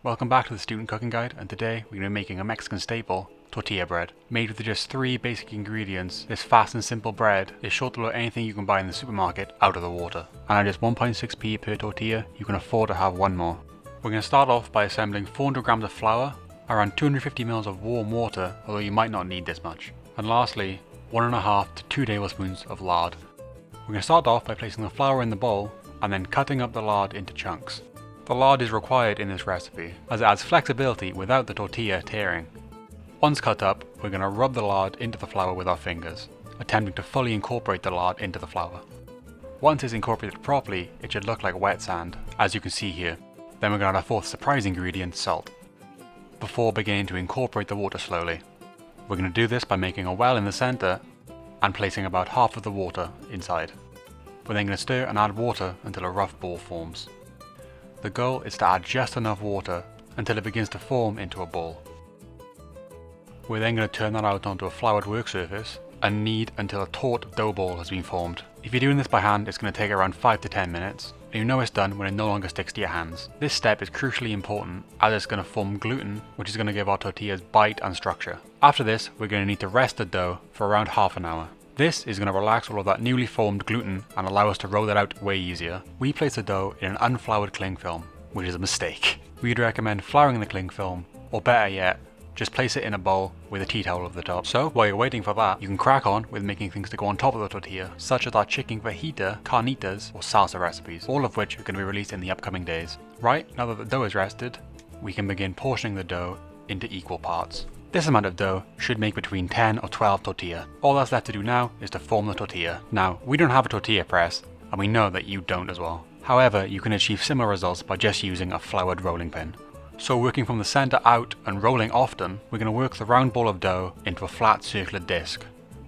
Welcome back to the Student Cooking Guide, and today we're going to be making a Mexican staple, tortilla bread. Made with just 3 basic ingredients, this fast and simple bread is sure to blow anything you can buy in the supermarket out of the water. And at just 1.6p per tortilla, you can afford to have one more. We're going to start off by assembling 400 grams of flour, around 250 ml of warm water, although you might not need this much. And lastly, 1.5 to 2 tablespoons of lard. We're going to start off by placing the flour in the bowl, and then cutting up the lard into chunks. The lard is required in this recipe, as it adds flexibility without the tortilla tearing. Once cut up, we're going to rub the lard into the flour with our fingers, attempting to fully incorporate the lard into the flour. Once it's incorporated properly, it should look like wet sand, as you can see here. Then we're going to add our fourth surprise ingredient, salt, before beginning to incorporate the water slowly. We're going to do this by making a well in the center and placing about half of the water inside. We're then going to stir and add water until a rough ball forms. The goal is to add just enough water until it begins to form into a ball. We're then going to turn that out onto a floured work surface and knead until a taut dough ball has been formed. If you're doing this by hand, it's going to take around 5 to 10 minutes, and you know it's done when it no longer sticks to your hands. This step is crucially important as it's going to form gluten, which is going to give our tortillas bite and structure. After this, we're going to need to rest the dough for around half an hour. This is going to relax all of that newly formed gluten and allow us to roll it out way easier. We place the dough in an unfloured cling film, which is a mistake. We'd recommend flouring the cling film, or better yet, just place it in a bowl with a tea towel over the top. So while you're waiting for that, you can crack on with making things to go on top of the tortilla, such as our chicken fajita, carnitas, or salsa recipes, all of which are going to be released in the upcoming days. Right, now that the dough is rested, we can begin portioning the dough into equal parts. This amount of dough should make between 10 or 12 tortilla. All that's left to do now is to form the tortilla. Now, we don't have a tortilla press, and we know that you don't as well. However, you can achieve similar results by just using a floured rolling pin. So working from the center out and rolling often, we're going to work the round ball of dough into a flat circular disc,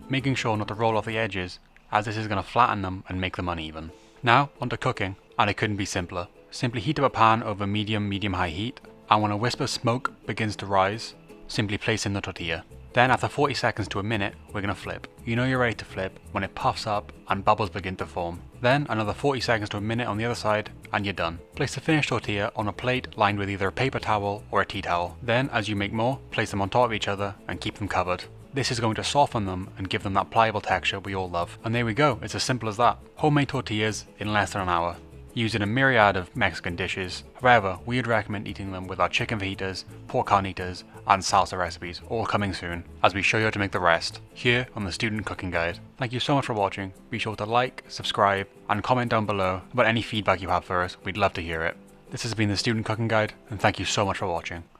making sure not to roll off the edges, as this is going to flatten them and make them uneven. Now, onto cooking, and it couldn't be simpler. Simply heat up a pan over medium-high heat, and when a wisp of smoke begins to rise, simply place in the tortilla. Then after 40 seconds to a minute, we're going to flip. You know you're ready to flip when it puffs up and bubbles begin to form. Then another 40 seconds to a minute on the other side and you're done. Place the finished tortilla on a plate lined with either a paper towel or a tea towel. Then as you make more, place them on top of each other and keep them covered. This is going to soften them and give them that pliable texture we all love. And there we go, it's as simple as that. Homemade tortillas in less than an hour. Used in a myriad of Mexican dishes. However, we'd recommend eating them with our chicken fajitas, pork carnitas, and salsa recipes, all coming soon, as we show you how to make the rest, here on the Student Cooking Guide. Thank you so much for watching. Be sure to like, subscribe, and comment down below about any feedback you have for us. We'd love to hear it. This has been the Student Cooking Guide, and thank you so much for watching.